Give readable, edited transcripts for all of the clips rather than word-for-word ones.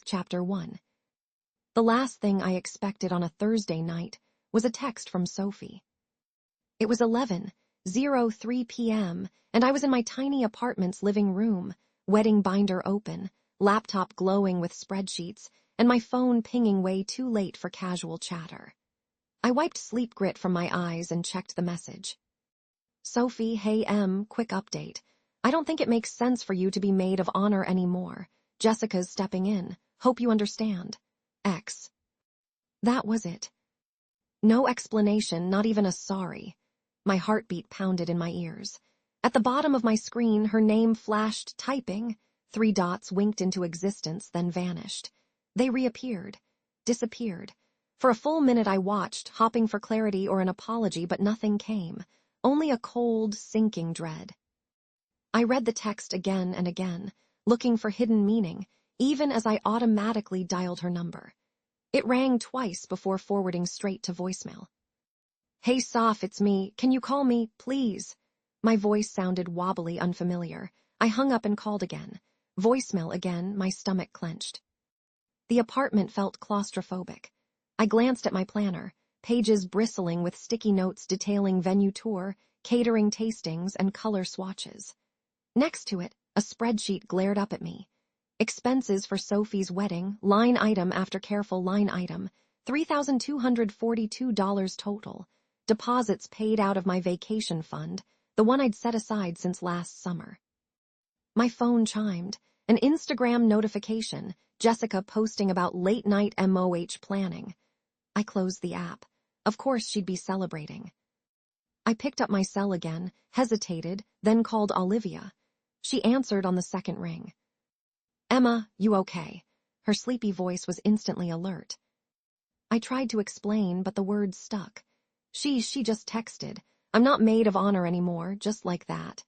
Chapter 1. The last thing I expected on a Thursday night was a text from Sophie. It was 11:03 p.m., and I was in my tiny apartment's living room, wedding binder open, laptop glowing with spreadsheets, and my phone pinging way too late for casual chatter. I wiped sleep grit from my eyes and checked the message. Sophie, hey Em, quick update. I don't think it makes sense for you to be maid of honor anymore. Jessica's stepping in. Hope you understand. X. That was it. No explanation, not even a sorry. My heartbeat pounded in my ears. At the bottom of my screen, her name flashed typing. 3 dots winked into existence, then vanished. They reappeared. Disappeared. For a full minute I watched, hopping for clarity or an apology, but nothing came. Only a cold, sinking dread. I read the text again and again, looking for hidden meaning, even as I automatically dialed her number. It rang twice before forwarding straight to voicemail. Hey Soph, it's me. Can you call me, please? My voice sounded wobbly, unfamiliar. I hung up and called again. Voicemail again, my stomach clenched. The apartment felt claustrophobic. I glanced at my planner, pages bristling with sticky notes detailing venue tour, catering tastings, and color swatches. Next to it, a spreadsheet glared up at me. Expenses for Sophie's wedding, line item after careful line item, $3,242 total. Deposits paid out of my vacation fund, the one I'd set aside since last summer. My phone chimed, an Instagram notification, Jessica posting about late-night MOH planning. I closed the app. Of course she'd be celebrating. I picked up my cell again, hesitated, then called Olivia. She answered on the second ring. Emma, you okay? Her sleepy voice was instantly alert. I tried to explain, but the words stuck. She just texted. I'm not maid of honor anymore, just like that.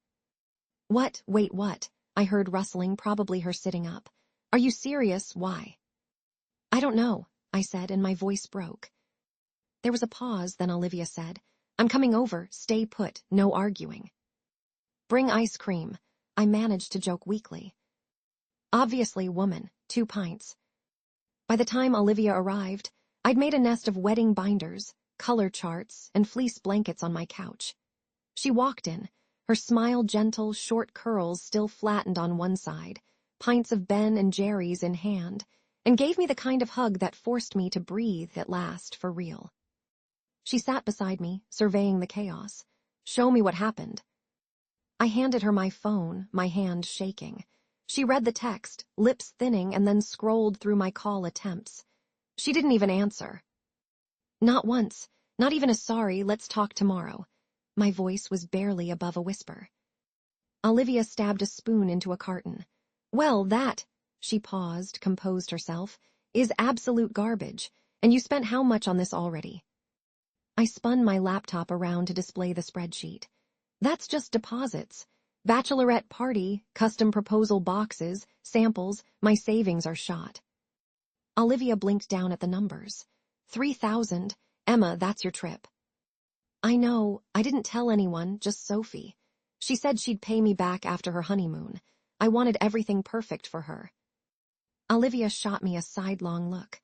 What? Wait, what? I heard rustling, probably her sitting up. Are you serious? Why? I don't know, I said, and my voice broke. There was a pause, then Olivia said, I'm coming over, stay put, no arguing. Bring ice cream. I managed to joke weakly. Obviously, woman, 2 pints. By the time Olivia arrived, I'd made a nest of wedding binders, color charts, and fleece blankets on my couch. She walked in, her smile gentle, short curls still flattened on one side, pints of Ben and Jerry's in hand, and gave me the kind of hug that forced me to breathe at last for real. She sat beside me, surveying the chaos. Show me what happened. I handed her my phone, my hand shaking. She read the text, lips thinning, and then scrolled through my call attempts. She didn't even answer. Not once, not even a sorry, let's talk tomorrow. My voice was barely above a whisper. Olivia stabbed a spoon into a carton. Well, that, she paused, composed herself, is absolute garbage, and you spent how much on this already? I spun my laptop around to display the spreadsheet. That's just deposits. Bachelorette party, custom proposal boxes, samples, my savings are shot. Olivia blinked down at the numbers. 3,000. Emma, that's your trip. I know, I didn't tell anyone, just Sophie. She said she'd pay me back after her honeymoon. I wanted everything perfect for her. Olivia shot me a sidelong look.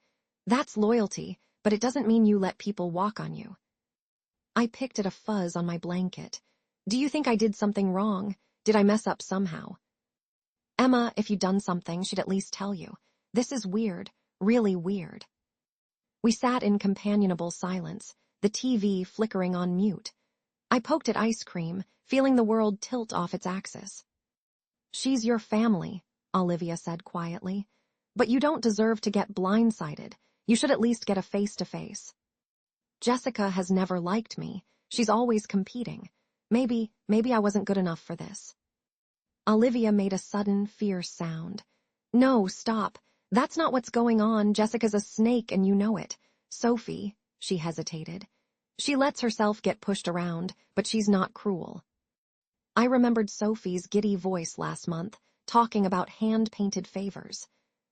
That's loyalty, but it doesn't mean you let people walk on you. I picked at a fuzz on my blanket. Do you think I did something wrong? Did I mess up somehow? Emma, if you'd done something, she'd at least tell you. This is weird, really weird. We sat in companionable silence, the TV flickering on mute. I poked at ice cream, feeling the world tilt off its axis. She's your family, Olivia said quietly. But you don't deserve to get blindsided. You should at least get a face-to-face. Jessica has never liked me. She's always competing. Maybe I wasn't good enough for this. Olivia made a sudden, fierce sound. No, stop. That's not what's going on. Jessica's a snake and you know it. Sophie, she hesitated. She lets herself get pushed around, but she's not cruel. I remembered Sophie's giddy voice last month, talking about hand-painted favors.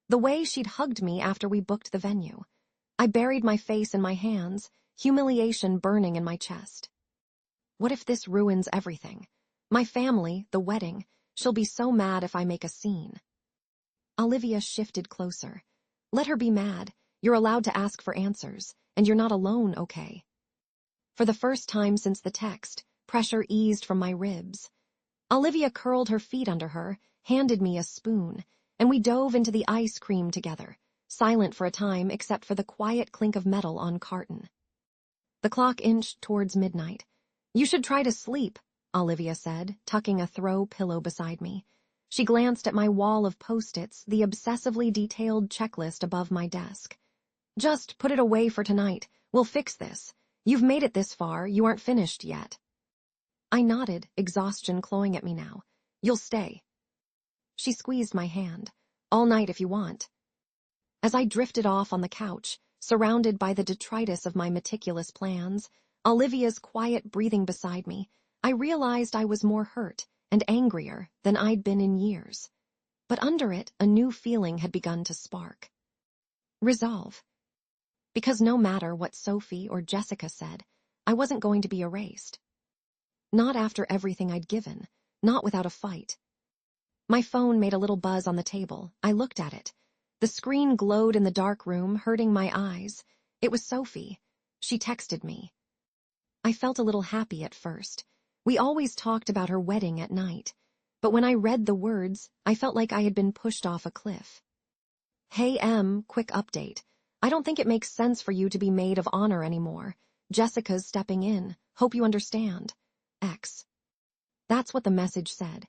The way she'd hugged me after we booked the venue. I buried my face in my hands, humiliation burning in my chest. What if this ruins everything? My family, the wedding, she'll be so mad if I make a scene. Olivia shifted closer. Let her be mad. You're allowed to ask for answers, and you're not alone, okay? For the first time since the text, pressure eased from my ribs. Olivia curled her feet under her, handed me a spoon, and we dove into the ice cream together, silent for a time except for the quiet clink of metal on carton. The clock inched towards midnight. You should try to sleep, Olivia said, tucking a throw pillow beside me. She glanced at my wall of Post-its, the obsessively detailed checklist above my desk. Just put it away for tonight. We'll fix this. You've made it this far. You aren't finished yet. I nodded, exhaustion clawing at me now. You'll stay. She squeezed my hand. All night if you want. As I drifted off on the couch, surrounded by the detritus of my meticulous plans, Olivia's quiet breathing beside me, I realized I was more hurt and angrier than I'd been in years. But under it, a new feeling had begun to spark. Resolve. Because no matter what Sophie or Jessica said, I wasn't going to be erased. Not after everything I'd given, not without a fight. My phone made a little buzz on the table. I looked at it. The screen glowed in the dark room, hurting my eyes. It was Sophie. She texted me. I felt a little happy at first. We always talked about her wedding at night. But when I read the words, I felt like I had been pushed off a cliff. Hey Em, quick update. I don't think it makes sense for you to be maid of honor anymore. Jessica's stepping in. Hope you understand. X. That's what the message said.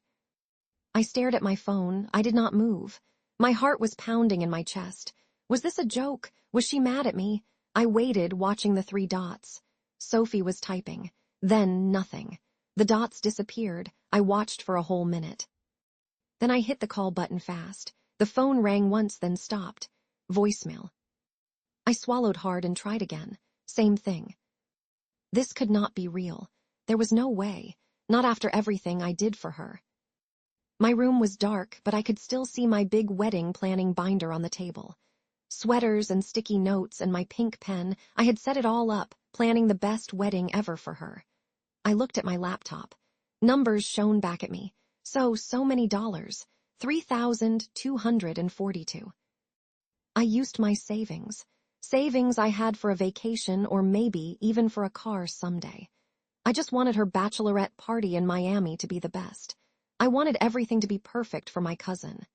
I stared at my phone. I did not move. My heart was pounding in my chest. Was this a joke? Was she mad at me? I waited, watching the 3 dots. Sophie was typing. Then nothing. The dots disappeared. I watched for a whole minute. Then I hit the call button fast. The phone rang once, then stopped. Voicemail. I swallowed hard and tried again. Same thing. This could not be real. There was no way. Not after everything I did for her. My room was dark, but I could still see my big wedding planning binder on the table. Sweaters and sticky notes and my pink pen, I had set it all up, planning the best wedding ever for her. I looked at my laptop. Numbers shone back at me. So many dollars. $3,242. I used my savings. Savings I had for a vacation or maybe even for a car someday. I just wanted her bachelorette party in Miami to be the best. I wanted everything to be perfect for my cousin.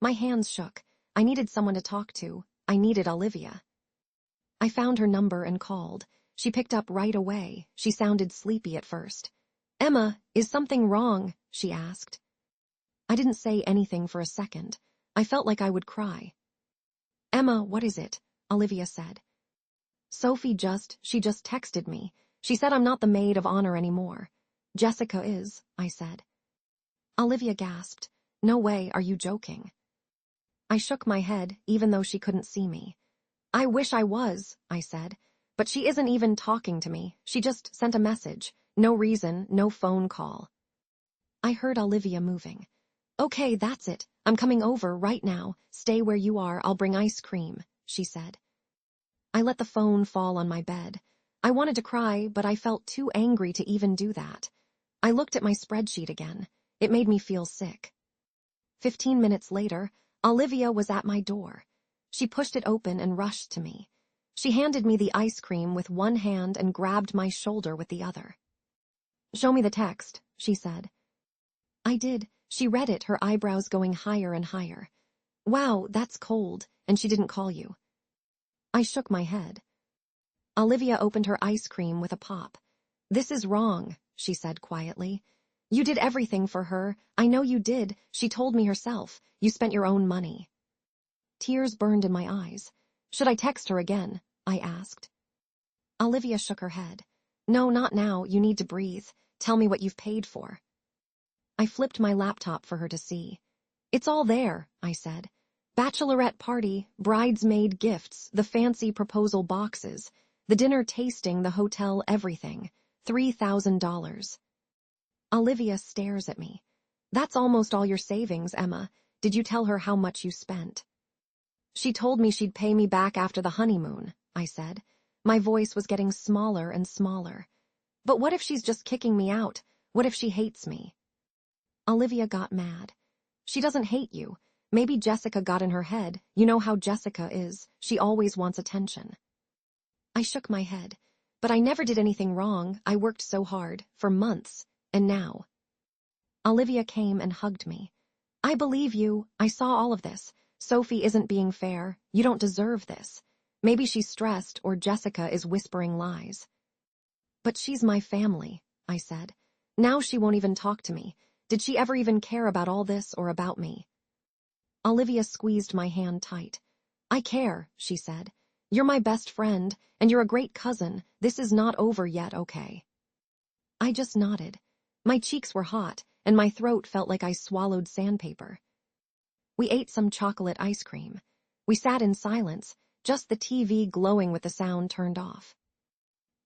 My hands shook. I needed someone to talk to. I needed Olivia. I found her number and called. She picked up right away. She sounded sleepy at first. Emma, is something wrong? She asked. I didn't say anything for a second. I felt like I would cry. Emma, what is it? Olivia said. Sophie she just texted me. She said I'm not the maid of honor anymore. Jessica is, I said. Olivia gasped. No way, are you joking? I shook my head, even though she couldn't see me. I wish I was, I said. But she isn't even talking to me. She just sent a message. No reason, no phone call. I heard Olivia moving. Okay, that's it. I'm coming over right now. Stay where you are. I'll bring ice cream, she said. I let the phone fall on my bed. I wanted to cry, but I felt too angry to even do that. I looked at my spreadsheet again. It made me feel sick. 15 minutes later, Olivia was at my door. She pushed it open and rushed to me. She handed me the ice cream with one hand and grabbed my shoulder with the other. Show me the text, she said. I did. She read it, her eyebrows going higher and higher. Wow, that's cold, and she didn't call you. I shook my head. Olivia opened her ice cream with a pop. This is wrong, she said quietly. You did everything for her. I know you did. She told me herself. You spent your own money. Tears burned in my eyes. Should I text her again? I asked. Olivia shook her head. No, not now. You need to breathe. Tell me what you've paid for. I flipped my laptop for her to see. It's all there, I said. Bachelorette party, bridesmaid gifts, the fancy proposal boxes, the dinner tasting, the hotel, everything. $3,000. Olivia stares at me. That's almost all your savings, Emma. Did you tell her how much you spent? She told me she'd pay me back after the honeymoon, I said. My voice was getting smaller and smaller. But what if she's just kicking me out? What if she hates me? Olivia got mad. She doesn't hate you. Maybe Jessica got in her head. You know how Jessica is. She always wants attention. I shook my head. But I never did anything wrong. I worked so hard, for months, and now. Olivia came and hugged me. I believe you. I saw all of this. Sophie isn't being fair. You don't deserve this. Maybe she's stressed or Jessica is whispering lies. But she's my family, I said. Now she won't even talk to me. Did she ever even care about all this or about me? Olivia squeezed my hand tight. I care, she said. You're my best friend, and you're a great cousin. This is not over yet, okay? I just nodded. My cheeks were hot, and my throat felt like I swallowed sandpaper. We ate some chocolate ice cream. We sat in silence, just the TV glowing with the sound turned off.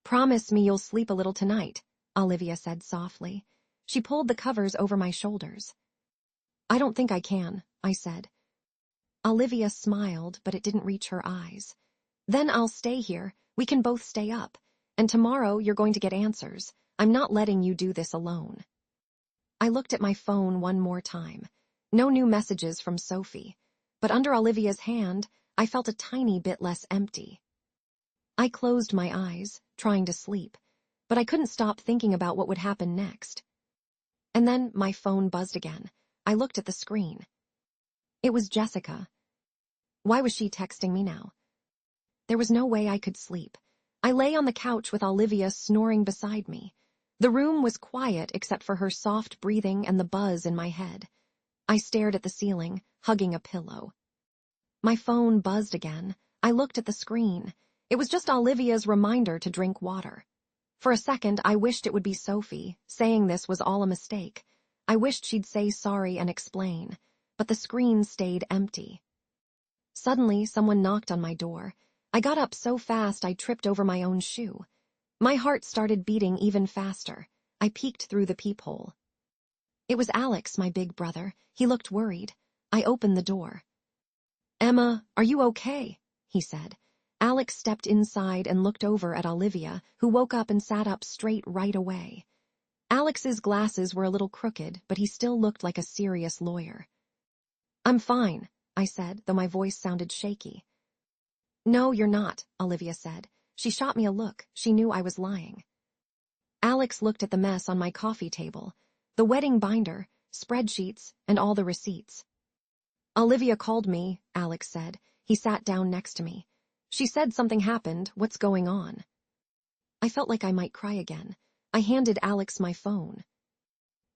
Promise me you'll sleep a little tonight, Olivia said softly. She pulled the covers over my shoulders. I don't think I can, I said. Olivia smiled, but it didn't reach her eyes. Then I'll stay here. We can both stay up. And tomorrow you're going to get answers. I'm not letting you do this alone. I looked at my phone one more time. No new messages from Sophie. But under Olivia's hand, I felt a tiny bit less empty. I closed my eyes, trying to sleep, but I couldn't stop thinking about what would happen next. And then my phone buzzed again. I looked at the screen. It was Jessica. Why was she texting me now? There was no way I could sleep. I lay on the couch with Olivia snoring beside me. The room was quiet except for her soft breathing and the buzz in my head. I stared at the ceiling, hugging a pillow. My phone buzzed again. I looked at the screen. It was just Olivia's reminder to drink water. For a second, I wished it would be Sophie. Saying this was all a mistake. I wished she'd say sorry and explain, but the screen stayed empty. Suddenly, someone knocked on my door. I got up so fast I tripped over my own shoe. My heart started beating even faster. I peeked through the peephole. It was Alex, my big brother. He looked worried. I opened the door. Emma, are you okay? He said. Alex stepped inside and looked over at Olivia, who woke up and sat up straight right away. Alex's glasses were a little crooked, but he still looked like a serious lawyer. I'm fine, I said, though my voice sounded shaky. No, you're not, Olivia said. She shot me a look. She knew I was lying. Alex looked at the mess on my coffee table, the wedding binder, spreadsheets, and all the receipts. Olivia called me, Alex said. He sat down next to me. She said something happened. What's going on? I felt like I might cry again. I handed Alex my phone.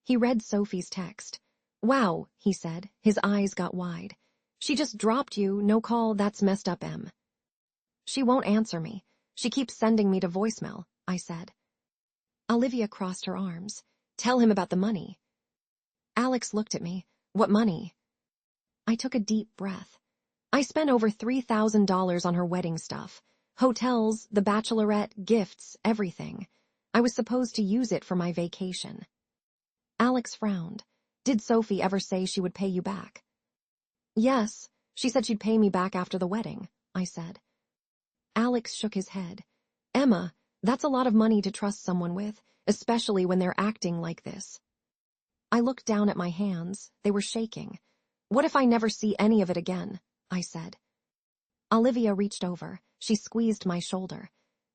He read Sophie's text. Wow, he said. His eyes got wide. She just dropped you. No call. That's messed up, Em. She won't answer me. She keeps sending me to voicemail, I said. Olivia crossed her arms. Tell him about the money. Alex looked at me. What money? I took a deep breath. I spent over $3,000 on her wedding stuff. Hotels, the bachelorette, gifts, everything. I was supposed to use it for my vacation. Alex frowned. Did Sophie ever say she would pay you back? Yes, she said she'd pay me back after the wedding, I said. Alex shook his head. Emma, that's a lot of money to trust someone with, especially when they're acting like this. I looked down at my hands. They were shaking. What if I never see any of it again? I said. Olivia reached over. She squeezed my shoulder.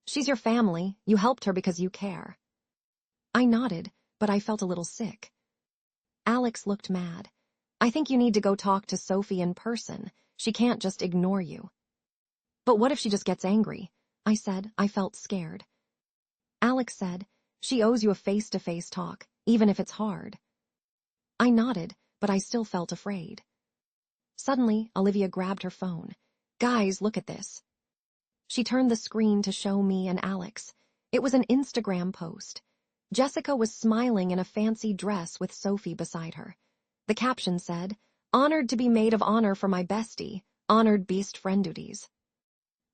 She's your family. You helped her because you care. I nodded, but I felt a little sick. Alex looked mad. I think you need to go talk to Sophie in person. She can't just ignore you. But what if she just gets angry? I said. I felt scared. Alex said, she owes you a face-to-face talk, even if it's hard. I nodded, but I still felt afraid. Suddenly, Olivia grabbed her phone. Guys, look at this. She turned the screen to show me and Alex. It was an Instagram post. Jessica was smiling in a fancy dress with Sophie beside her. The caption said, Honored to be maid of honor for my bestie, honored beast friend duties.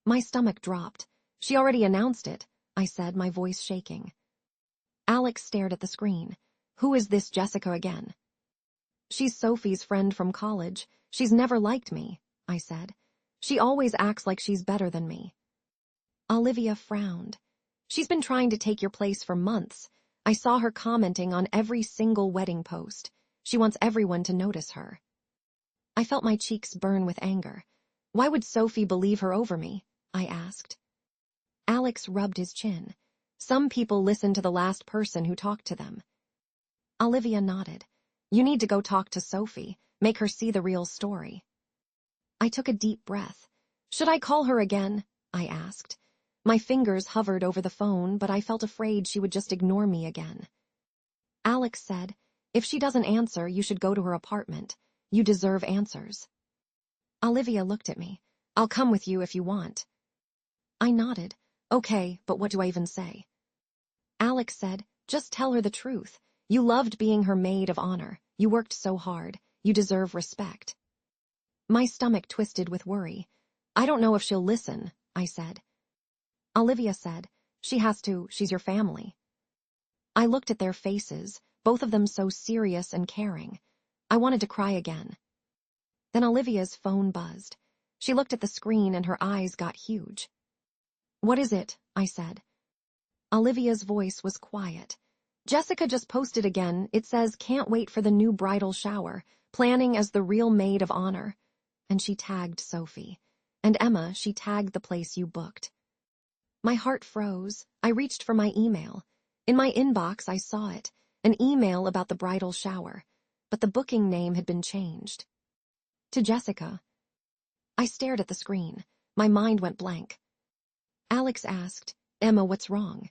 My stomach dropped. She already announced it, I said, my voice shaking. Alex stared at the screen. Who is this Jessica again? She's Sophie's friend from college. She's never liked me, I said. She always acts like she's better than me. Olivia frowned. She's been trying to take your place for months. I saw her commenting on every single wedding post. She wants everyone to notice her. I felt my cheeks burn with anger. Why would Sophie believe her over me? I asked. Alex rubbed his chin. Some people listen to the last person who talked to them. Olivia nodded. You need to go talk to Sophie, make her see the real story. I took a deep breath. Should I call her again? I asked. My fingers hovered over the phone, but I felt afraid she would just ignore me again. Alex said, if she doesn't answer, you should go to her apartment. You deserve answers. Olivia looked at me. I'll come with you if you want. I nodded. Okay, but what do I even say? Alex said, just tell her the truth. You loved being her maid of honor. You worked so hard. You deserve respect. My stomach twisted with worry. I don't know if she'll listen, I said. Olivia said, she has to, she's your family. I looked at their faces, both of them so serious and caring. I wanted to cry again. Then Olivia's phone buzzed. She looked at the screen and her eyes got huge. What is it? I said. Olivia's voice was quiet. Jessica just posted again. It says, can't wait for the new bridal shower, planning as the real maid of honor. And she tagged Sophie. And Emma, she tagged the place you booked. My heart froze. I reached for my email. In my inbox, I saw it, an email about the bridal shower, but the booking name had been changed. To Jessica. I stared at the screen. My mind went blank. Alex asked, Emma, what's wrong?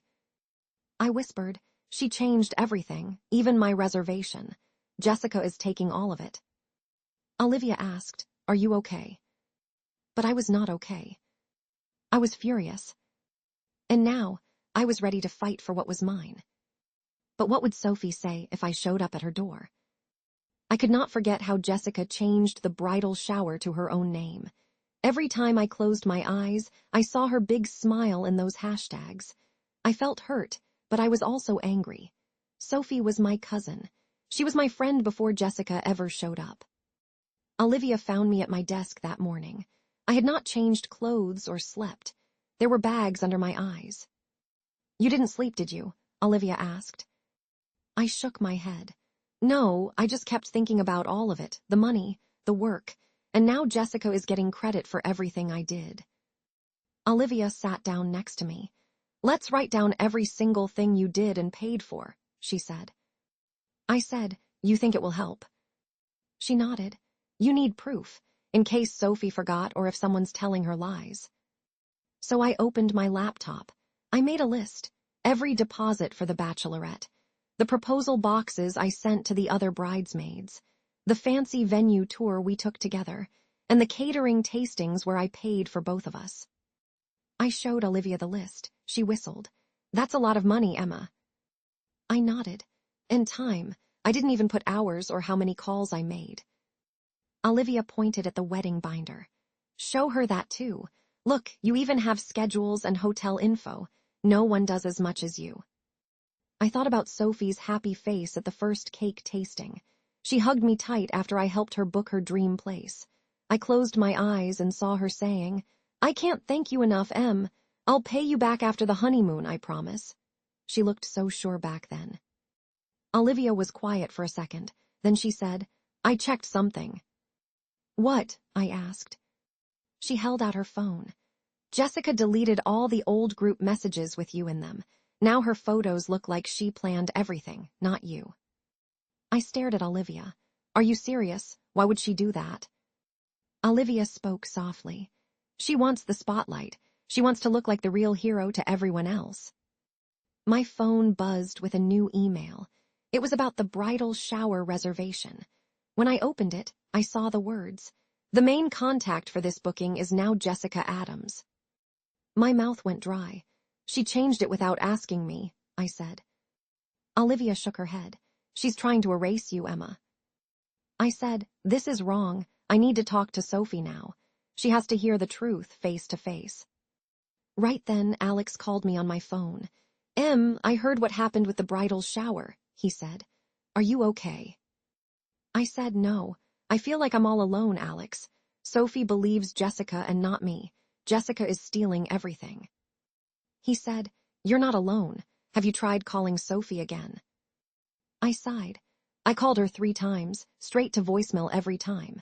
I whispered, she changed everything, even my reservation. Jessica is taking all of it. Olivia asked, are you okay? But I was not okay. I was furious. And now, I was ready to fight for what was mine. But what would Sophie say if I showed up at her door? I could not forget how Jessica changed the bridal shower to her own name. Every time I closed my eyes, I saw her big smile in those hashtags. I felt hurt, but I was also angry. Sophie was my cousin. She was my friend before Jessica ever showed up. Olivia found me at my desk that morning. I had not changed clothes or slept. There were bags under my eyes. You didn't sleep, did you? Olivia asked. I shook my head. No, I just kept thinking about all of it, the money, the work, and now Jessica is getting credit for everything I did. Olivia sat down next to me. Let's write down every single thing you did and paid for, she said. I said, you think it will help? She nodded. You need proof, in case Sophie forgot or if someone's telling her lies. So I opened my laptop. I made a list, every deposit for the bachelorette, the proposal boxes I sent to the other bridesmaids, the fancy venue tour we took together, and the catering tastings where I paid for both of us. I showed Olivia the list. She whistled. That's a lot of money, Emma. I nodded. And time. I didn't even put hours or how many calls I made. Olivia pointed at the wedding binder. Show her that too. Look, you even have schedules and hotel info. No one does as much as you. I thought about Sophie's happy face at the first cake tasting. She hugged me tight after I helped her book her dream place. I closed my eyes and saw her saying, I can't thank you enough, Em. I'll pay you back after the honeymoon, I promise. She looked so sure back then. Olivia was quiet for a second. Then she said, I checked something. What? I asked. She held out her phone. Jessica deleted all the old group messages with you in them. Now her photos look like she planned everything, not you. I stared at Olivia. Are you serious? Why would she do that? Olivia spoke softly. She wants the spotlight. She wants to look like the real hero to everyone else. My phone buzzed with a new email. It was about the bridal shower reservation. When I opened it, I saw the words, the main contact for this booking is now Jessica Adams. My mouth went dry. She changed it without asking me, I said. Olivia shook her head. She's trying to erase you, Emma. I said, this is wrong. I need to talk to Sophie now. She has to hear the truth face to face. Right then, Alex called me on my phone. Em, I heard what happened with the bridal shower, he said. Are you okay? I said no. I feel like I'm all alone, Alex. Sophie believes Jessica and not me. Jessica is stealing everything. He said, you're not alone. Have you tried calling Sophie again? I sighed. I called her 3 times, straight to voicemail every time.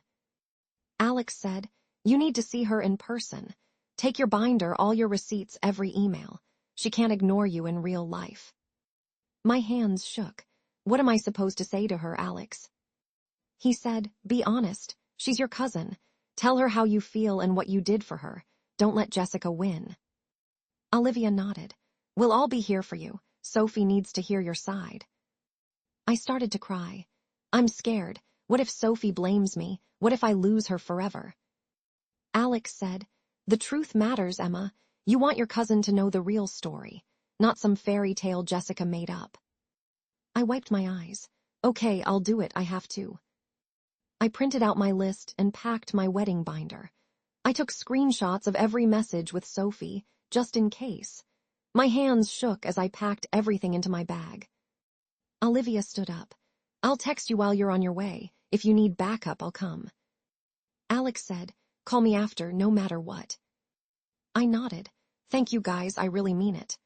Alex said, "You need to see her in person. Take your binder, all your receipts, every email. She can't ignore you in real life." My hands shook. What am I supposed to say to her, Alex? He said, "Be honest. She's your cousin. Tell her how you feel and what you did for her. Don't let Jessica win." Olivia nodded. "We'll all be here for you. Sophie needs to hear your side." I started to cry. I'm scared. What if Sophie blames me? What if I lose her forever? Alex said, "The truth matters, Emma. You want your cousin to know the real story, not some fairy tale Jessica made up." I wiped my eyes. "Okay, I'll do it. I have to." I printed out my list and packed my wedding binder. I took screenshots of every message with Sophie, just in case. My hands shook as I packed everything into my bag. Olivia stood up. "I'll text you while you're on your way. If you need backup, I'll come." Alex said, "Call me after, no matter what." I nodded. "Thank you guys, I really mean it."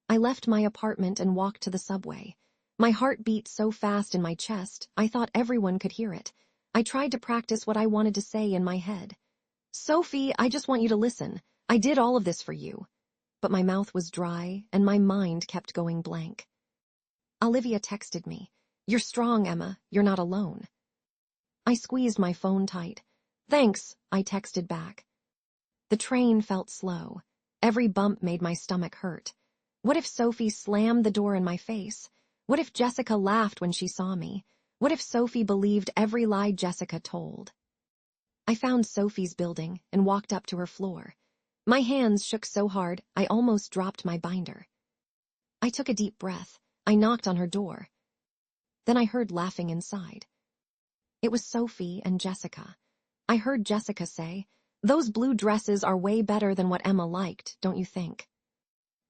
I left my apartment and walked to the subway. My heart beat so fast in my chest, I thought everyone could hear it. I tried to practice what I wanted to say in my head. "Sophie, I just want you to listen. I did all of this for you." But my mouth was dry, and my mind kept going blank. Olivia texted me, "You're strong, Emma. You're not alone." I squeezed my phone tight. "Thanks," I texted back. The train felt slow. Every bump made my stomach hurt. What if Sophie slammed the door in my face? What if Jessica laughed when she saw me? What if Sophie believed every lie Jessica told? I found Sophie's building and walked up to her floor. My hands shook so hard, I almost dropped my binder. I took a deep breath. I knocked on her door. Then I heard laughing inside. It was Sophie and Jessica. I heard Jessica say, "Those blue dresses are way better than what Emma liked, don't you think?"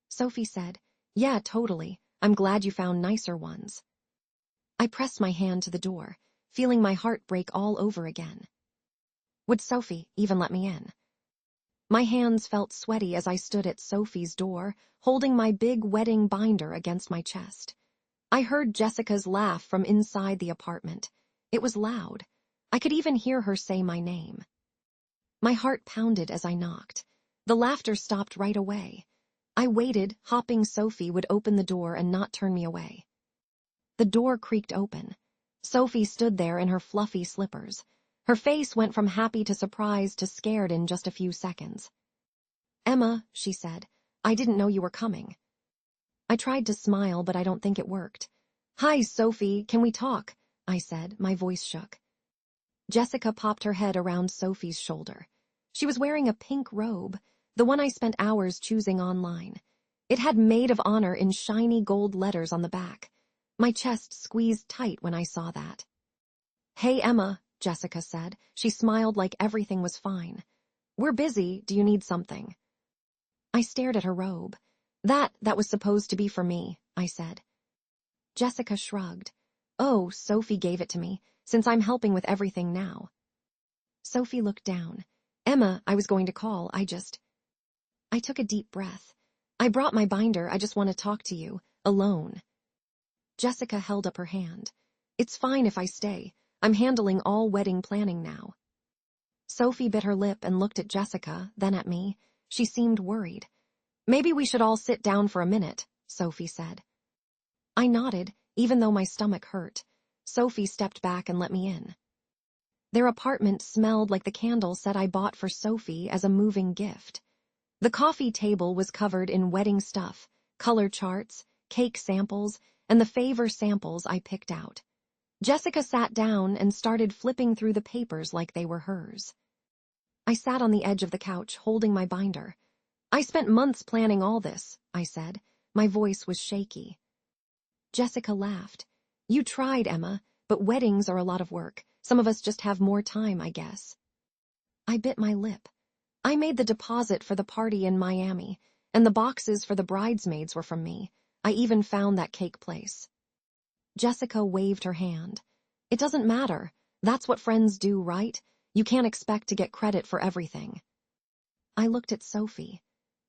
Sophie said, "Yeah, totally. I'm glad you found nicer ones." I pressed my hand to the door, feeling my heart break all over again. Would Sophie even let me in? My hands felt sweaty as I stood at Sophie's door, holding my big wedding binder against my chest. I heard Jessica's laugh from inside the apartment. It was loud. I could even hear her say my name. My heart pounded as I knocked. The laughter stopped right away. I waited, hoping Sophie would open the door and not turn me away. The door creaked open. Sophie stood there in her fluffy slippers. Her face went from happy to surprised to scared in just a few seconds. "Emma," she said, "I didn't know you were coming." I tried to smile, but I don't think it worked. "Hi, Sophie, can we talk?" I said, my voice shook. Jessica popped her head around Sophie's shoulder. She was wearing a pink robe, the one I spent hours choosing online. It had Maid of Honor in shiny gold letters on the back. My chest squeezed tight when I saw that. "Hey, Emma," Jessica said. She smiled like everything was fine. "We're busy. Do you need something?" I stared at her robe. That was supposed to be for me," I said. Jessica shrugged. "Oh, Sophie gave it to me, since I'm helping with everything now." Sophie looked down. "Emma, I was going to call, I took a deep breath. "I brought my binder, I just want to talk to you, alone." Jessica held up her hand. "It's fine if I stay. I'm handling all wedding planning now." Sophie bit her lip and looked at Jessica, then at me. She seemed worried. "Maybe we should all sit down for a minute," Sophie said. I nodded, even though my stomach hurt. Sophie stepped back and let me in. Their apartment smelled like the candle set I bought for Sophie as a moving gift. The coffee table was covered in wedding stuff, color charts, cake samples, and the favor samples I picked out. Jessica sat down and started flipping through the papers like they were hers. I sat on the edge of the couch, holding my binder. "I spent months planning all this," I said. My voice was shaky. Jessica laughed. "You tried, Emma, but weddings are a lot of work. Some of us just have more time, I guess." I bit my lip. I made the deposit for the party in Miami, and the boxes for the bridesmaids were from me. I even found that cake place. Jessica waved her hand. "It doesn't matter. That's what friends do, right? You can't expect to get credit for everything." I looked at Sophie.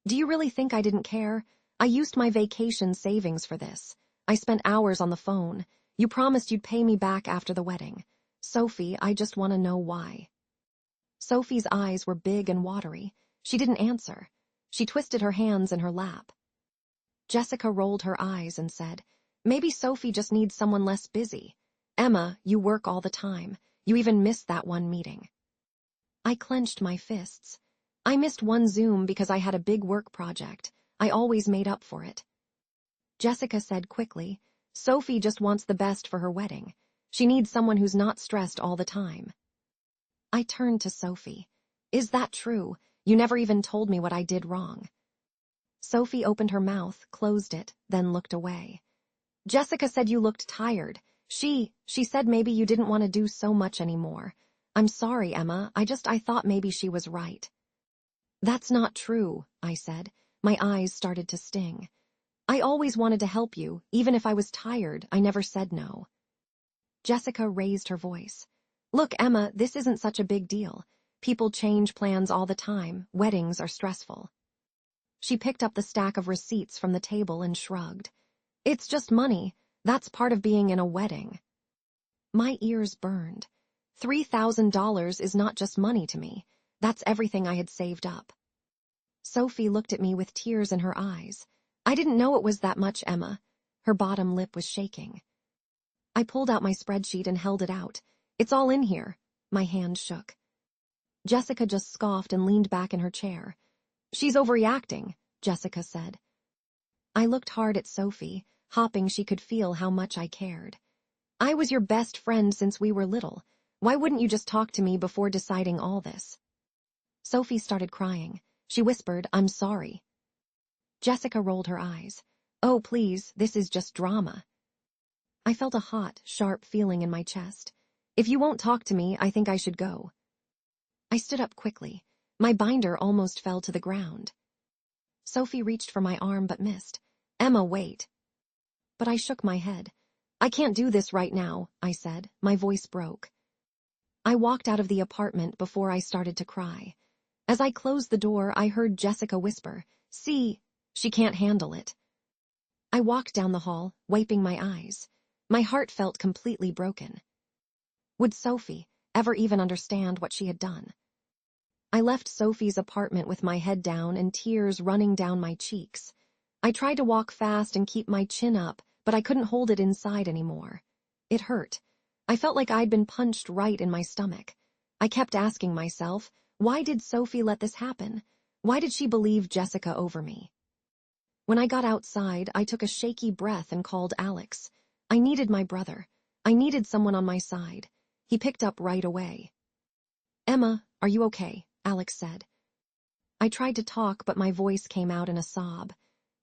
"Do you really think I didn't care? I used my vacation savings for this. I spent hours on the phone. You promised you'd pay me back after the wedding. Sophie, I just want to know why." Sophie's eyes were big and watery. She didn't answer. She twisted her hands in her lap. Jessica rolled her eyes and said, "Maybe Sophie just needs someone less busy. Emma, you work all the time. You even missed that one meeting." I clenched my fists. I missed one Zoom because I had a big work project. I always made up for it. Jessica said quickly, "Sophie just wants the best for her wedding. She needs someone who's not stressed all the time." I turned to Sophie. "Is that true? You never even told me what I did wrong." Sophie opened her mouth, closed it, then looked away. "Jessica said you looked tired. She said maybe you didn't want to do so much anymore. I'm sorry, Emma, I thought maybe she was right." "That's not true," I said. My eyes started to sting. "I always wanted to help you, even if I was tired, I never said no." Jessica raised her voice. "Look, Emma, this isn't such a big deal. People change plans all the time. Weddings are stressful." She picked up the stack of receipts from the table and shrugged. "It's just money. That's part of being in a wedding." My ears burned. $3,000 is not just money to me. That's everything I had saved up. Sophie looked at me with tears in her eyes. "I didn't know it was that much, Emma." Her bottom lip was shaking. I pulled out my spreadsheet and held it out. "It's all in here." My hand shook. Jessica just scoffed and leaned back in her chair. "She's overreacting," Jessica said. I looked hard at Sophie, hoping she could feel how much I cared. "I was your best friend since we were little. Why wouldn't you just talk to me before deciding all this?" Sophie started crying. She whispered, "I'm sorry." Jessica rolled her eyes. "Oh, please, this is just drama." I felt a hot, sharp feeling in my chest. "If you won't talk to me, I think I should go." I stood up quickly. My binder almost fell to the ground. Sophie reached for my arm but missed. "Emma, wait." But I shook my head. "I can't do this right now," I said. My voice broke. I walked out of the apartment before I started to cry. As I closed the door, I heard Jessica whisper, "See, she can't handle it." I walked down the hall, wiping my eyes. My heart felt completely broken. Would Sophie ever even understand what she had done? I left Sophie's apartment with my head down and tears running down my cheeks. I tried to walk fast and keep my chin up, but I couldn't hold it inside anymore. It hurt. I felt like I'd been punched right in my stomach. I kept asking myself, why did Sophie let this happen? Why did she believe Jessica over me? When I got outside, I took a shaky breath and called Alex. I needed my brother. I needed someone on my side. He picked up right away. "Emma, are you okay?" Alex said. I tried to talk, but my voice came out in a sob.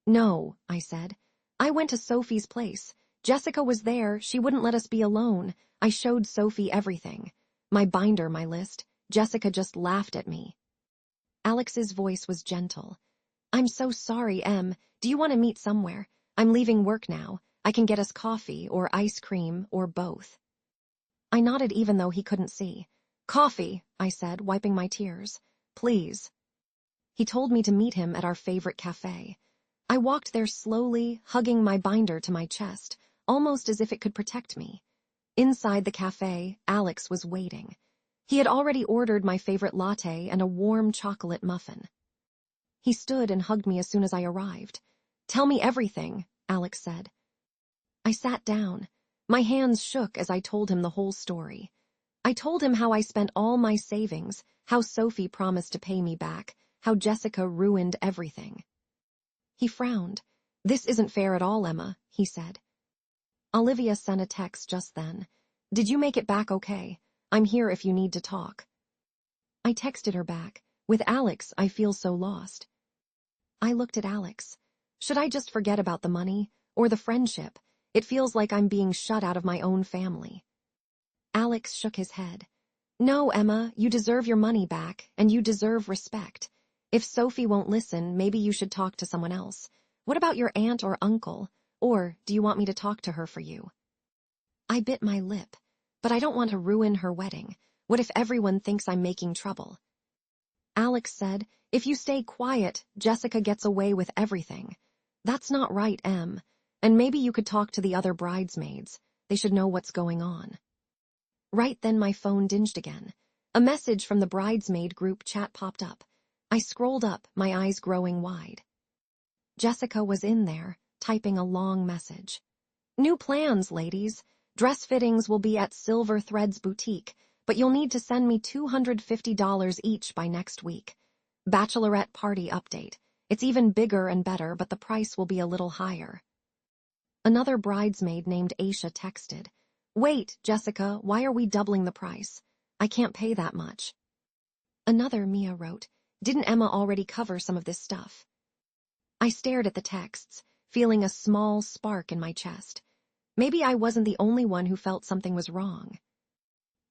"No," I said. "I went to Sophie's place. Jessica was there. She wouldn't let us be alone. I showed Sophie everything. My binder, my list. Jessica just laughed at me." Alex's voice was gentle. "I'm so sorry, Em. Do you want to meet somewhere? I'm leaving work now. I can get us coffee or ice cream or both." I nodded even though he couldn't see. "Coffee," I said, wiping my tears. "Please." He told me to meet him at our favorite cafe. I walked there slowly, hugging my binder to my chest, almost as if it could protect me. Inside the cafe, Alex was waiting. He had already ordered my favorite latte and a warm chocolate muffin. He stood and hugged me as soon as I arrived. "Tell me everything," Alex said. I sat down. My hands shook as I told him the whole story. I told him how I spent all my savings, how Sophie promised to pay me back, how Jessica ruined everything. He frowned. "This isn't fair at all, Emma," he said. Olivia sent a text just then. "Did you make it back okay? I'm here if you need to talk." I texted her back. "With Alex, I feel so lost." I looked at Alex. Should I just forget about the money or the friendship? It feels like I'm being shut out of my own family. Alex shook his head. "No, Emma, you deserve your money back, and you deserve respect. If Sophie won't listen, maybe you should talk to someone else. What about your aunt or uncle? Or do you want me to talk to her for you?" I bit my lip. But I don't want to ruin her wedding. What if everyone thinks I'm making trouble? Alex said, "If you stay quiet, Jessica gets away with everything. That's not right, Em. And maybe you could talk to the other bridesmaids. They should know what's going on." Right then my phone dinged again. A message from the bridesmaid group chat popped up. I scrolled up, my eyes growing wide. Jessica was in there, typing a long message. New plans, ladies. Dress fittings will be at Silver Threads Boutique, but you'll need to send me $250 each by next week. Bachelorette party update. It's even bigger and better, but the price will be a little higher. Another bridesmaid named Aisha texted, "Wait, Jessica, why are we doubling the price? I can't pay that much." Another, Mia, wrote, "Didn't Emma already cover some of this stuff?" I stared at the texts, feeling a small spark in my chest. Maybe I wasn't the only one who felt something was wrong.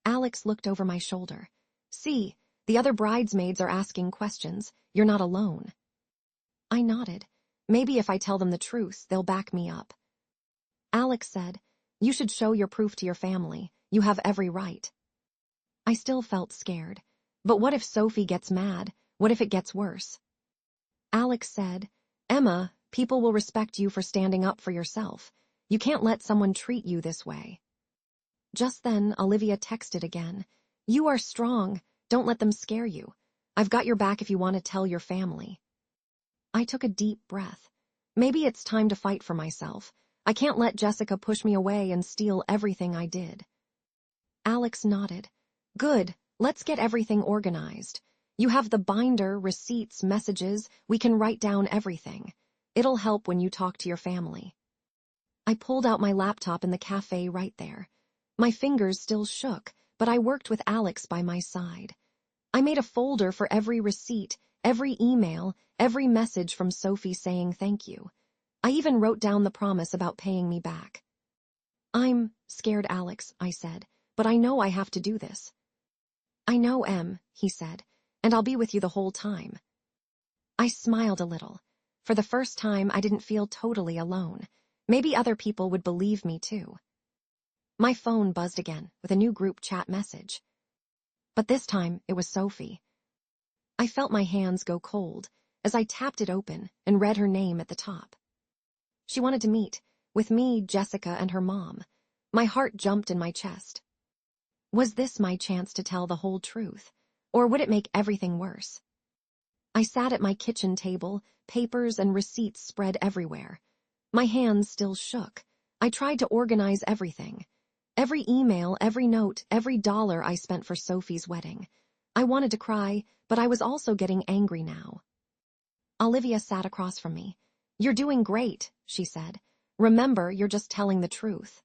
Alex looked over my shoulder. "See, the other bridesmaids are asking questions. You're not alone." I nodded. Maybe if I tell them the truth, they'll back me up. Alex said, "You should show your proof to your family. You have every right." I still felt scared. But what if Sophie gets mad? What if it gets worse? Alex said, "Emma, people will respect you for standing up for yourself. You can't let someone treat you this way." Just then, Olivia texted again, "You are strong. Don't let them scare you. I've got your back if you want to tell your family." I took a deep breath. Maybe it's time to fight for myself. I can't let Jessica push me away and steal everything I did. Alex nodded. "Good. Let's get everything organized. You have the binder, receipts, messages. We can write down everything. It'll help when you talk to your family." I pulled out my laptop in the cafe right there. My fingers still shook, but I worked with Alex by my side. I made a folder for every receipt, every email, every message from Sophie saying thank you. I even wrote down the promise about paying me back. "I'm scared, Alex," I said, "but I know I have to do this." "I know, Em," he said, "and I'll be with you the whole time." I smiled a little. For the first time, I didn't feel totally alone. Maybe other people would believe me too. My phone buzzed again with a new group chat message. But this time, it was Sophie. I felt my hands go cold as I tapped it open and read her name at the top. She wanted to meet with me, Jessica, and her mom. My heart jumped in my chest. Was this my chance to tell the whole truth, or would it make everything worse? I sat at my kitchen table, papers and receipts spread everywhere. My hands still shook. I tried to organize everything. Every email, every note, every dollar I spent for Sophie's wedding. I wanted to cry, but I was also getting angry now. Olivia sat across from me. "You're doing great," she said. "Remember, you're just telling the truth."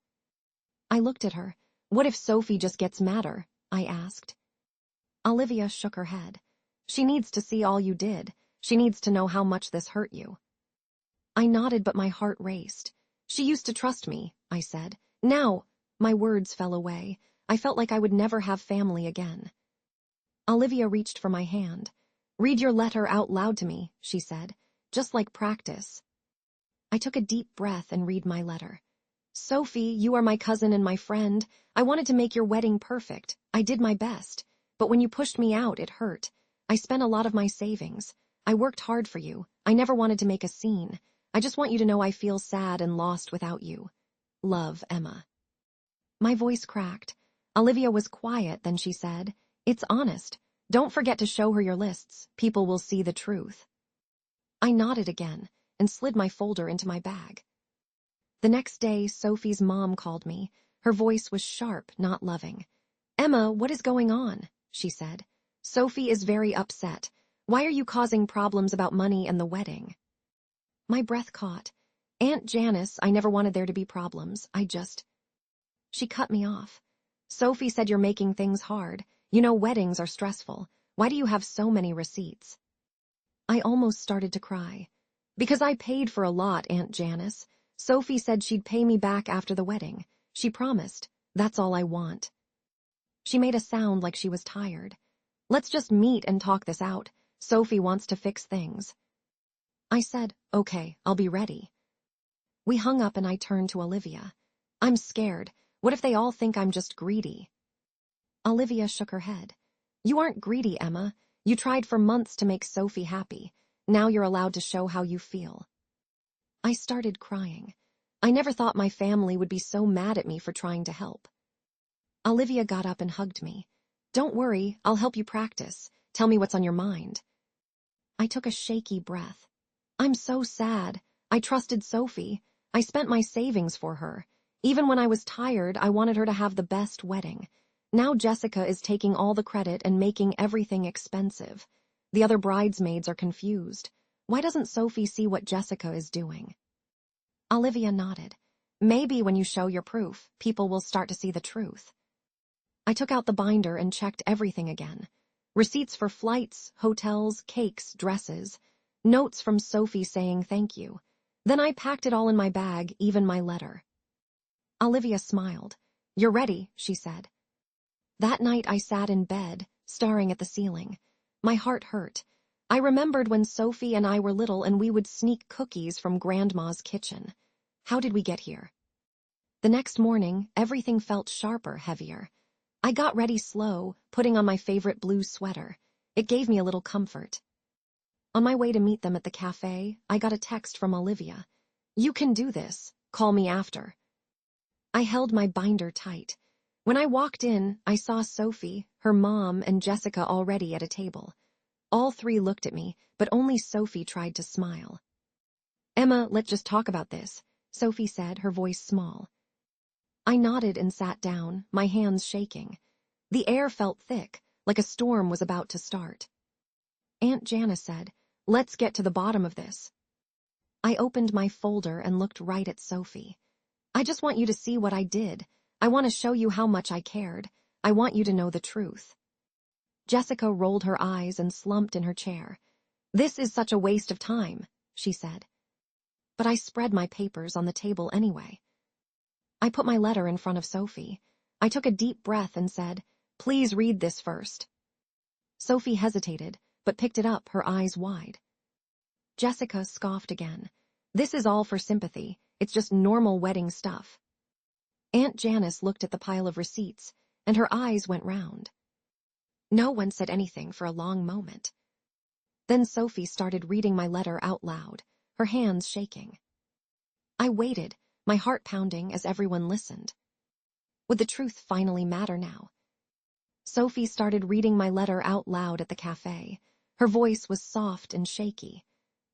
I looked at her. "What if Sophie just gets madder?" I asked. Olivia shook her head. "She needs to see all you did. She needs to know how much this hurt you." I nodded, but my heart raced. "She used to trust me," I said. "Now," my words fell away. I felt like I would never have family again. Olivia reached for my hand. "Read your letter out loud to me," she said, "just like practice." I took a deep breath and read my letter. "Sophie, you are my cousin and my friend. I wanted to make your wedding perfect. I did my best. But when you pushed me out, it hurt. I spent a lot of my savings. I worked hard for you. I never wanted to make a scene. I just want you to know I feel sad and lost without you. Love, Emma." My voice cracked. Olivia was quiet, then she said, "It's honest. Don't forget to show her your lists. People will see the truth." I nodded again and slid my folder into my bag. The next day, Sophie's mom called me. Her voice was sharp, not loving. "Emma, what is going on?" she said. "Sophie is very upset. Why are you causing problems about money and the wedding?" My breath caught. "Aunt Janice, I never wanted there to be problems. She cut me off. "Sophie said you're making things hard. You know weddings are stressful. Why do you have so many receipts?" I almost started to cry. "Because I paid for a lot, Aunt Janice. Sophie said she'd pay me back after the wedding. She promised. That's all I want." She made a sound like she was tired. "Let's just meet and talk this out. Sophie wants to fix things." I said, "Okay, I'll be ready." We hung up and I turned to Olivia. "I'm scared. What if they all think I'm just greedy?" Olivia shook her head. "You aren't greedy, Emma. You tried for months to make Sophie happy. Now you're allowed to show how you feel." I started crying. I never thought my family would be so mad at me for trying to help. Olivia got up and hugged me. Don't worry, I'll help you practice. Tell me what's on your mind. I took a shaky breath. I'm so sad. I trusted Sophie. I spent my savings for her. Even when I was tired, I wanted her to have the best wedding. Now Jessica is taking all the credit and making everything expensive. The other bridesmaids are confused. Why doesn't Sophie see what Jessica is doing? Olivia nodded. Maybe when you show your proof, people will start to see the truth. I took out the binder and checked everything again. Receipts for flights, hotels, cakes, dresses. Notes from Sophie saying thank you. Then I packed it all in my bag, even my letter. Olivia smiled. You're ready, she said. That night I sat in bed, staring at the ceiling. My heart hurt. I remembered when Sophie and I were little and we would sneak cookies from Grandma's kitchen. How did we get here? The next morning, everything felt sharper, heavier. I got ready slow, putting on my favorite blue sweater. It gave me a little comfort. On my way to meet them at the cafe, I got a text from Olivia. You can do this. Call me after. I held my binder tight. When I walked in, I saw Sophie, her mom, and Jessica already at a table. All three looked at me, but only Sophie tried to smile. Emma, let's just talk about this, Sophie said, her voice small. I nodded and sat down, my hands shaking. The air felt thick, like a storm was about to start. Aunt Janice said, let's get to the bottom of this. I opened my folder and looked right at Sophie. I just want you to see what I did. I want to show you how much I cared. I want you to know the truth. Jessica rolled her eyes and slumped in her chair. This is such a waste of time, she said. But I spread my papers on the table anyway. I put my letter in front of Sophie. I took a deep breath and said, please read this first. Sophie hesitated, but picked it up, her eyes wide. Jessica scoffed again. This is all for sympathy. It's just normal wedding stuff. Aunt Janice looked at the pile of receipts, and her eyes went round. No one said anything for a long moment. Then Sophie started reading my letter out loud, her hands shaking. I waited, my heart pounding as everyone listened. Would the truth finally matter now? Sophie started reading my letter out loud at the cafe. Her voice was soft and shaky.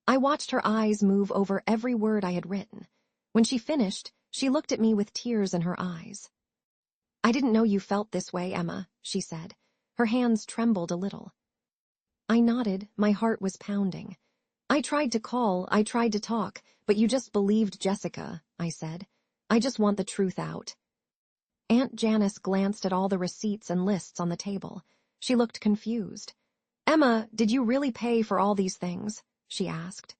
I watched her eyes move over every word I had written. When she finished, she looked at me with tears in her eyes. I didn't know you felt this way, Emma, she said. Her hands trembled a little. I nodded, my heart was pounding. I tried to call, I tried to talk, but you just believed Jessica, I said. I just want the truth out. Aunt Janice glanced at all the receipts and lists on the table. She looked confused. Emma, did you really pay for all these things? She asked.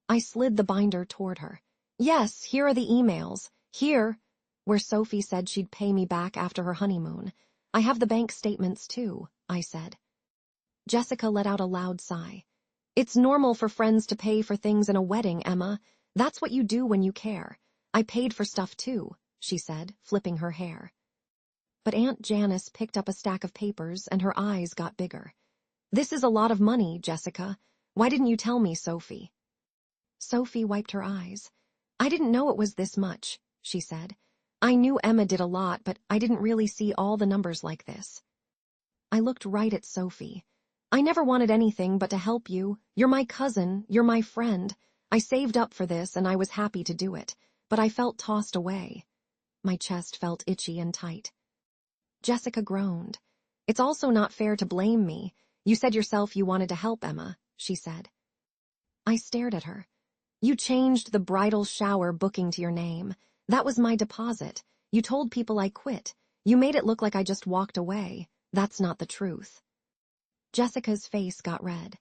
I slid the binder toward her. Yes, here are the emails. Here, where Sophie said she'd pay me back after her honeymoon. I have the bank statements too, I said. Jessica let out a loud sigh. It's normal for friends to pay for things in a wedding, Emma. That's what you do when you care. I paid for stuff too, she said, flipping her hair. But Aunt Janice picked up a stack of papers and her eyes got bigger. This is a lot of money, Jessica. Why didn't you tell me, Sophie? Sophie wiped her eyes. I didn't know it was this much, she said. I knew Emma did a lot, but I didn't really see all the numbers like this. I looked right at Sophie. I never wanted anything but to help you. You're my cousin, you're my friend. I saved up for this and I was happy to do it, but I felt tossed away. My chest felt itchy and tight. Jessica groaned. It's also not fair to blame me. You said yourself you wanted to help Emma, she said. I stared at her. You changed the bridal shower booking to your name. That was my deposit. You told people I quit. You made it look like I just walked away. That's not the truth. Jessica's face got red.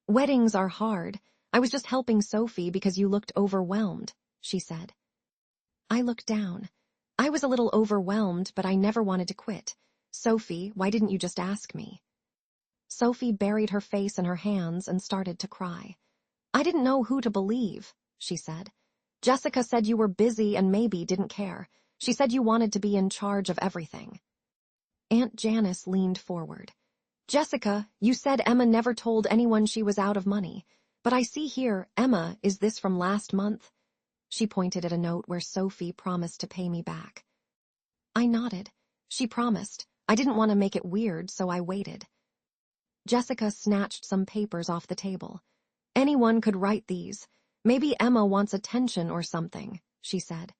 Weddings are hard. I was just helping Sophie because you looked overwhelmed, she said. I looked down. I was a little overwhelmed, but I never wanted to quit. Sophie, why didn't you just ask me? Sophie buried her face in her hands and started to cry. I didn't know who to believe, she said. Jessica said you were busy and maybe didn't care. She said you wanted to be in charge of everything. Aunt Janice leaned forward. Jessica, you said Emma never told anyone she was out of money. But I see here, Emma, is this from last month? She pointed at a note where Sophie promised to pay me back. I nodded. She promised. I didn't want to make it weird, so I waited. Jessica snatched some papers off the table. Anyone could write these. Maybe Emma wants attention or something, she said.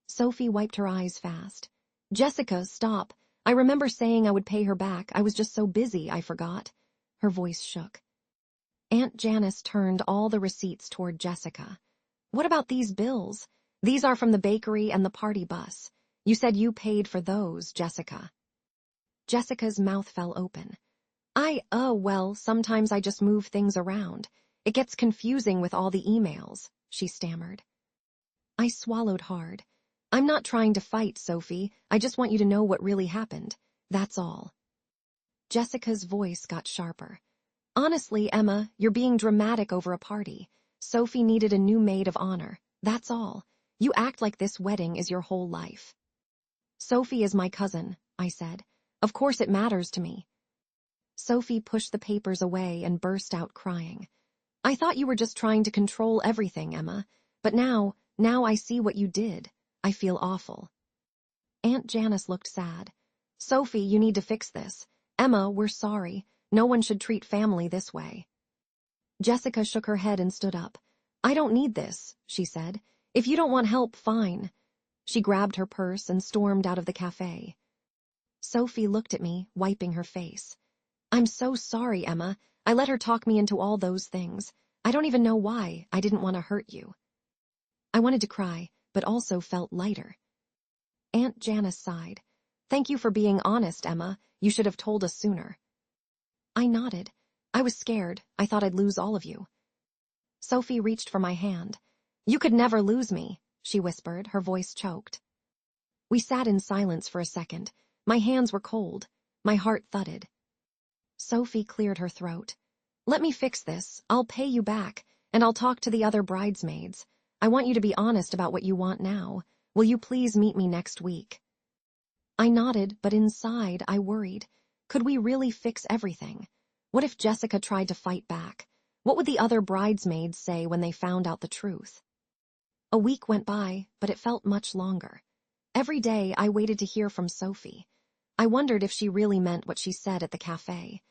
Sophie wiped her eyes fast. Jessica, stop. I remember saying I would pay her back. I was just so busy, I forgot. Her voice shook. Aunt Janice turned all the receipts toward Jessica. What about these bills? These are from the bakery and the party bus. You said you paid for those, Jessica. Jessica's mouth fell open. Well, sometimes I just move things around. It gets confusing with all the emails, she stammered. I swallowed hard. I'm not trying to fight, Sophie. I just want you to know what really happened. That's all. Jessica's voice got sharper. Honestly, Emma, you're being dramatic over a party. Sophie needed a new maid of honor. That's all. You act like this wedding is your whole life. Sophie is my cousin, I said. Of course it matters to me. Sophie pushed the papers away and burst out crying. I thought you were just trying to control everything, Emma. But now I see what you did. I feel awful. Aunt Janice looked sad. Sophie, you need to fix this. Emma, we're sorry. No one should treat family this way. Jessica shook her head and stood up. I don't need this, she said. If you don't want help, fine. She grabbed her purse and stormed out of the cafe. Sophie looked at me, wiping her face. I'm so sorry, Emma. I let her talk me into all those things. I don't even know why. I didn't want to hurt you. I wanted to cry, but also felt lighter. Aunt Janice sighed. Thank you for being honest, Emma. You should have told us sooner. I nodded. I was scared. I thought I'd lose all of you. Sophie reached for my hand. You could never lose me, she whispered, her voice choked. We sat in silence for a second. My hands were cold. My heart thudded. Sophie cleared her throat. Let me fix this. I'll pay you back, and I'll talk to the other bridesmaids. I want you to be honest about what you want now. Will you please meet me next week? I nodded, but inside I worried. Could we really fix everything? What if Jessica tried to fight back? What would the other bridesmaids say when they found out the truth? A week went by, but it felt much longer. Every day I waited to hear from Sophie. I wondered if she really meant what she said at the cafe.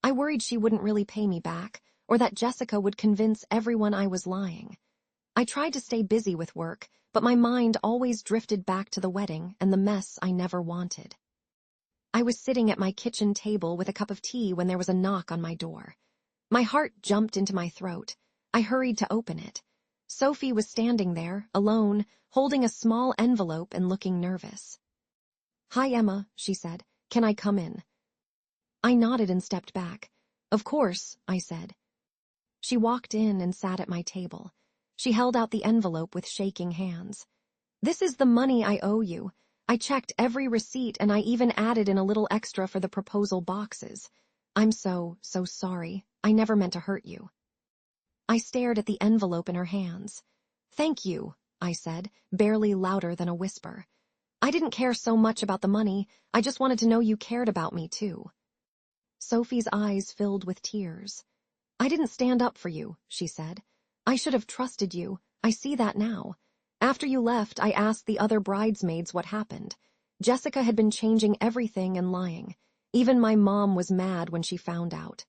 I worried she wouldn't really pay me back, or that Jessica would convince everyone I was lying. I tried to stay busy with work, but my mind always drifted back to the wedding and the mess I never wanted. I was sitting at my kitchen table with a cup of tea when there was a knock on my door. My heart jumped into my throat. I hurried to open it. Sophie was standing there, alone, holding a small envelope and looking nervous. Hi, Emma, she said. Can I come in? I nodded and stepped back. Of course, I said. She walked in and sat at my table. She held out the envelope with shaking hands. This is the money I owe you. I checked every receipt and I even added in a little extra for the proposal boxes. I'm so sorry. I never meant to hurt you. I stared at the envelope in her hands. Thank you, I said, barely louder than a whisper. I didn't care so much about the money. I just wanted to know you cared about me, too. Sophie's eyes filled with tears. I didn't stand up for you, she said. I should have trusted you. I see that now. After you left, I asked the other bridesmaids what happened. Jessica had been changing everything and lying. Even my mom was mad when she found out.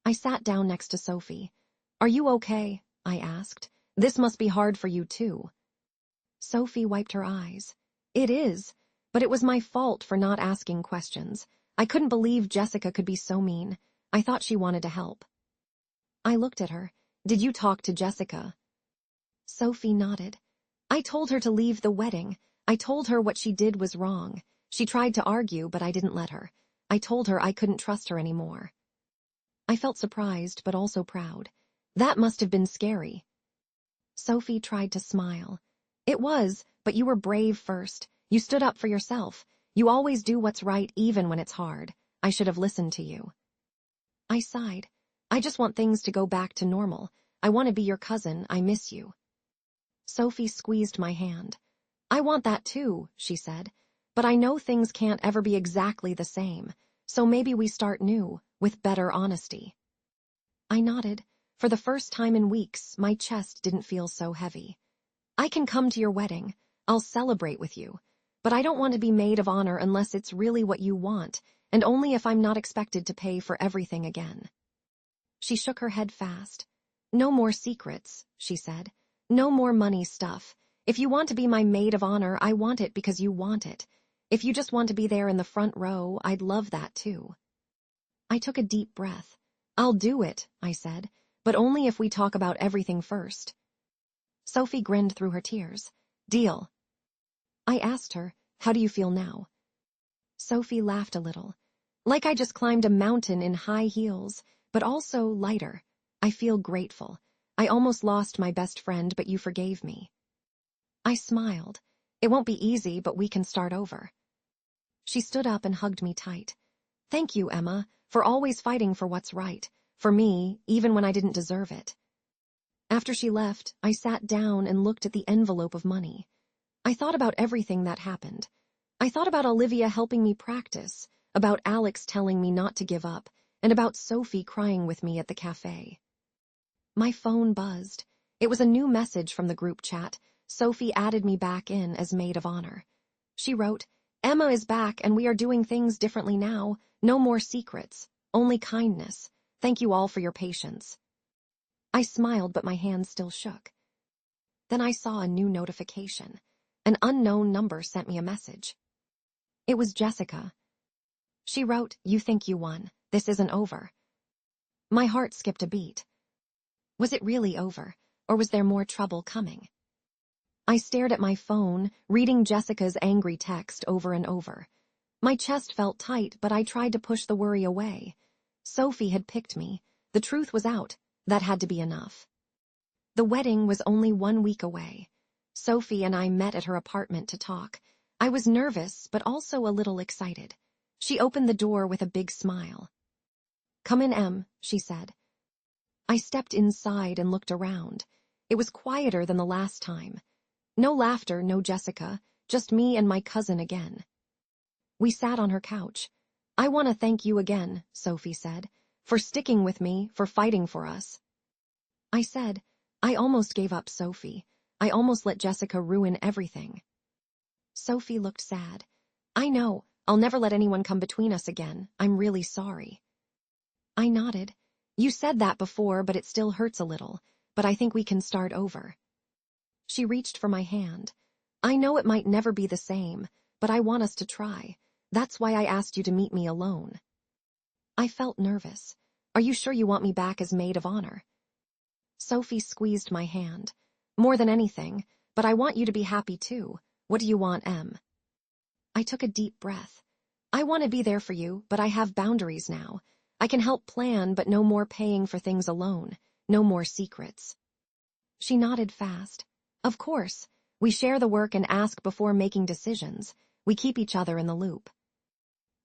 I sat down next to Sophie. Are you okay? I asked. This must be hard for you, too. Sophie wiped her eyes. It is, but it was my fault for not asking questions. I couldn't believe Jessica could be so mean. I thought she wanted to help. I looked at her. Did you talk to Jessica? Sophie nodded. I told her to leave the wedding. I told her what she did was wrong. She tried to argue, but I didn't let her. I told her I couldn't trust her anymore. I felt surprised, but also proud. That must have been scary. Sophie tried to smile. It was, but you were brave first. You stood up for yourself. You always do what's right even when it's hard. I should have listened to you. I sighed. I just want things to go back to normal. I want to be your cousin. I miss you. Sophie squeezed my hand. I want that too, she said. But I know things can't ever be exactly the same. So maybe we start new, with better honesty. I nodded. For the first time in weeks, my chest didn't feel so heavy. I can come to your wedding. I'll celebrate with you. but I don't want to be maid of honor unless it's really what you want, and only if I'm not expected to pay for everything again." She shook her head fast. "No more secrets," she said. "No more money stuff. If you want to be my maid of honor, I want it because you want it. If you just want to be there in the front row, I'd love that too." I took a deep breath. "I'll do it," I said, "but only if we talk about everything first." Sophie grinned through her tears. "Deal." I asked her, "How do you feel now?" Sophie laughed a little. "Like I just climbed a mountain in high heels, but also lighter. I feel grateful. I almost lost my best friend, but you forgave me." I smiled. "It won't be easy, but we can start over." She stood up and hugged me tight. "Thank you, Emma, for always fighting for what's right, for me, even when I didn't deserve it." After she left, I sat down and looked at the envelope of money. I thought about everything that happened. I thought about Olivia helping me practice, about Alex telling me not to give up, and about Sophie crying with me at the cafe. My phone buzzed. It was a new message from the group chat. Sophie added me back in as maid of honor. She wrote, "Emma is back and we are doing things differently now. No more secrets, only kindness. Thank you all for your patience." I smiled, but my hands still shook. Then I saw a new notification. An unknown number sent me a message. It was Jessica. She wrote, "You think you won. This isn't over." My heart skipped a beat. Was it really over, or was there more trouble coming? I stared at my phone, reading Jessica's angry text over and over. My chest felt tight, but I tried to push the worry away. Sophie had picked me. The truth was out. That had to be enough. The wedding was only 1 week away. Sophie and I met at her apartment to talk. I was nervous, but also a little excited. She opened the door with a big smile. "Come in, Em," she said. I stepped inside and looked around. It was quieter than the last time. No laughter, no Jessica, just me and my cousin again. We sat on her couch. "I want to thank you again," Sophie said, "for sticking with me, for fighting for us." I said, "I almost gave up Sophie. I almost let Jessica ruin everything." Sophie looked sad. "I know. I'll never let anyone come between us again. I'm really sorry." I nodded. "You said that before, but it still hurts a little. But I think we can start over." She reached for my hand. "I know it might never be the same, but I want us to try. That's why I asked you to meet me alone." I felt nervous. "Are you sure you want me back as maid of honor?" Sophie squeezed my hand. "More than anything, but I want you to be happy too. What do you want, Em?" I took a deep breath. "I want to be there for you, but I have boundaries now. I can help plan, but no more paying for things alone. No more secrets." She nodded fast. "Of course. We share the work and ask before making decisions. We keep each other in the loop."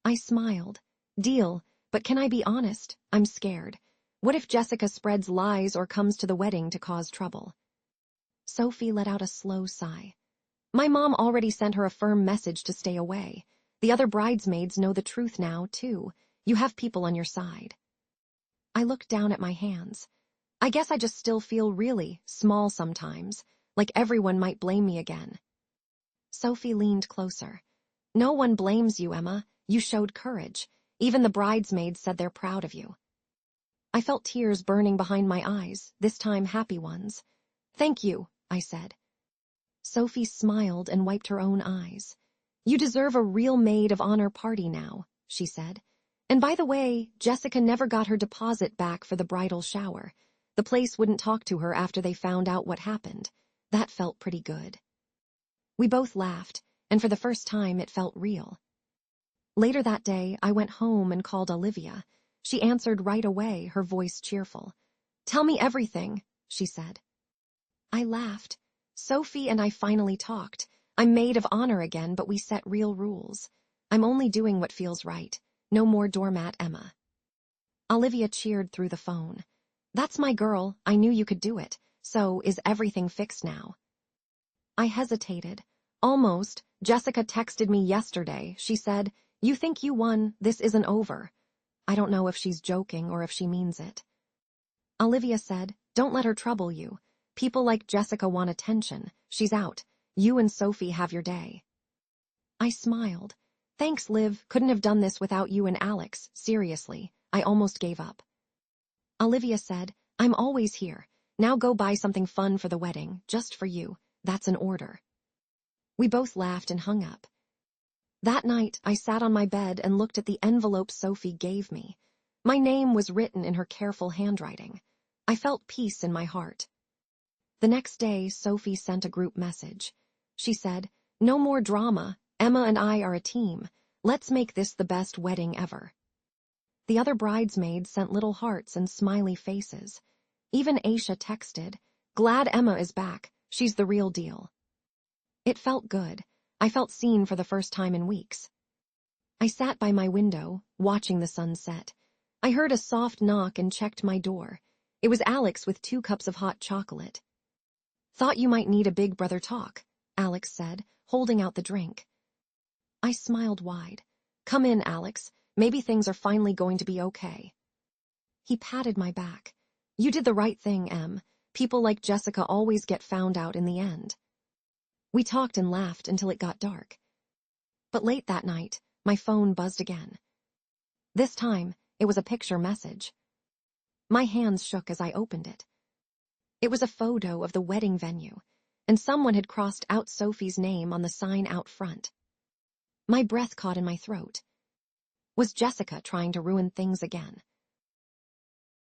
I smiled. "Deal, but can I be honest? I'm scared. What if Jessica spreads lies or comes to the wedding to cause trouble?" Sophie let out a slow sigh. "My mom already sent her a firm message to stay away. The other bridesmaids know the truth now, too. You have people on your side." I looked down at my hands. I guess I just still feel really small sometimes, like everyone might blame me again. Sophie leaned closer. "No one blames you, Emma. You showed courage. Even the bridesmaids said they're proud of you." I felt tears burning behind my eyes, this time happy ones. "Thank you," I said. Sophie smiled and wiped her own eyes. "You deserve a real maid of honor party now," she said. "And by the way, Jessica never got her deposit back for the bridal shower. The place wouldn't talk to her after they found out what happened. That felt pretty good." We both laughed, and for the first time it felt real. Later that day, I went home and called Olivia. She answered right away, her voice cheerful. "Tell me everything," she said. I laughed. "Sophie and I finally talked. I'm maid of honor again, but we set real rules. I'm only doing what feels right. No more doormat, Emma." Olivia cheered through the phone. "That's my girl. I knew you could do it. So, is everything fixed now?" I hesitated. Almost. Jessica texted me yesterday. She said, "You think you won. This isn't over." I don't know if she's joking or if she means it. Olivia said, "Don't let her trouble you. People like Jessica want attention. She's out. You and Sophie have your day." I smiled. Thanks, Liv. Couldn't have done this without you and Alex. Seriously, I almost gave up. Olivia said, I'm always here. Now go buy something fun for the wedding, just for you. That's an order. We both laughed and hung up. That night, I sat on my bed and looked at the envelope Sophie gave me. My name was written in her careful handwriting. I felt peace in my heart. The next day, Sophie sent a group message. She said, no more drama. Emma and I are a team. Let's make this the best wedding ever. The other bridesmaids sent little hearts and smiley faces. Even Aisha texted, glad Emma is back. She's the real deal. It felt good. I felt seen for the first time in weeks. I sat by my window, watching the sun set. I heard a soft knock and checked my door. It was Alex with 2 cups of hot chocolate. Thought you might need a big brother talk, Alex said, holding out the drink. I smiled wide. Come in, Alex. Maybe things are finally going to be okay. He patted my back. You did the right thing, Em. People like Jessica always get found out in the end. We talked and laughed until it got dark. But late that night, my phone buzzed again. This time, it was a picture message. My hands shook as I opened it. It was a photo of the wedding venue, and someone had crossed out Sophie's name on the sign out front. My breath caught in my throat. Was Jessica trying to ruin things again?